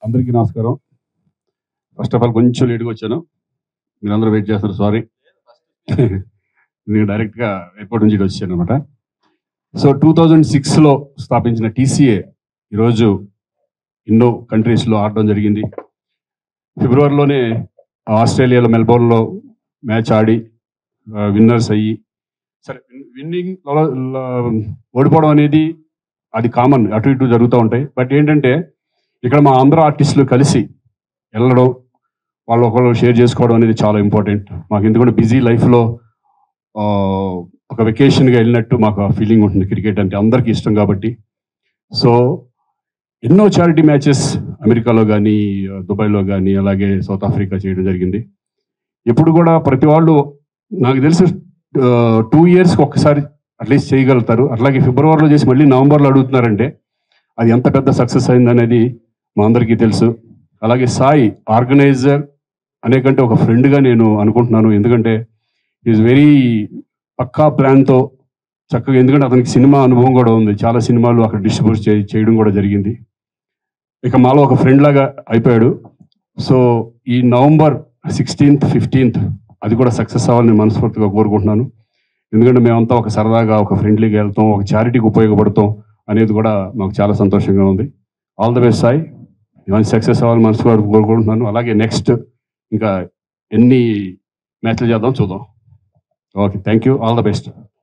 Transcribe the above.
అందరికీ నమస్కారం. First of all కొంచెం లేట్గా వచ్చాను, మీరందరూ వెయిట్ చేస్తారు, సారీ. నేను డైరెక్ట్గా ఎయిర్పోర్ట్ నుంచి వచ్చాను అనమాట. సో 2006లో స్థాపించిన టీసీఏ ఈరోజు ఎన్నో కంట్రీస్లో ఆడడం జరిగింది. ఫిబ్రవరిలోనే ఆస్ట్రేలియాలో మెల్బోర్న్లో మ్యాచ్ ఆడి విన్నర్స్ అయ్యి, సరే విన్నింగ్ ఓడిపోవడం అనేది అది కామన్, అటు ఇటు జరుగుతూ ఉంటాయి. బట్ ఏంటంటే ఇక్కడ మా ఆంధ్ర ఆర్టిస్టులు కలిసి వెళ్ళడం, వాళ్ళు ఒకళ్ళు షేర్ చేసుకోవడం అనేది చాలా ఇంపార్టెంట్ మాకు. ఎందుకంటే బిజీ లైఫ్లో ఒక వెకేషన్గా వెళ్ళినట్టు మాకు ఆ ఫీలింగ్ ఉంటుంది. క్రికెట్ అంటే అందరికీ ఇష్టం కాబట్టి. సో ఎన్నో చారిటీ మ్యాచెస్ అమెరికాలో కానీ, దుబాయ్లో కానీ, అలాగే సౌత్ ఆఫ్రికా చేయడం జరిగింది. ఎప్పుడు కూడా ప్రతి వాళ్ళు నాకు తెలిసి 2 yearsకి ఒక్కసారి అట్లీస్ట్ చేయగలుగుతారు. అట్లాగే ఫిబ్రవరిలో చేసి మళ్ళీ నవంబర్లో అడుగుతున్నారంటే అది ఎంత పెద్ద సక్సెస్ అయిందనేది మా అందరికీ తెలుసు. అలాగే సాయి ఆర్గనైజర్ అనేకంటే ఒక ఫ్రెండ్గా నేను అనుకుంటున్నాను. ఎందుకంటే ఈజ్ వెరీ పక్కా ప్లాన్తో చక్కగా, ఎందుకంటే అతనికి సినిమా అనుభవం కూడా ఉంది, చాలా సినిమాలు అక్కడ డిస్ట్రిబ్యూట్ చేయడం కూడా జరిగింది. ఇక మాలో ఒక ఫ్రెండ్ లాగా అయిపోయాడు. సో ఈ నవంబర్ 16th, 15th అది కూడా సక్సెస్ అవ్వాలని మనస్ఫూర్తిగా కోరుకుంటున్నాను. ఎందుకంటే మేమంతా ఒక సరదాగా, ఒక ఫ్రెండ్లీగా వెళ్తాం, ఒక చారిటీకి ఉపయోగపడతాం అనేది కూడా మాకు చాలా సంతోషంగా ఉంది. ఆల్ ద బెస్ట్ సాయి, ఇవన్నీ సక్సెస్ అవ్వాలని మనస్ఫూర్తిగా కోరుకుంటున్నాను. అలాగే నెక్స్ట్ ఇంకా ఎన్ని మ్యాచ్లు చేద్దాం చూద్దాం. Okay, thank you, all the best.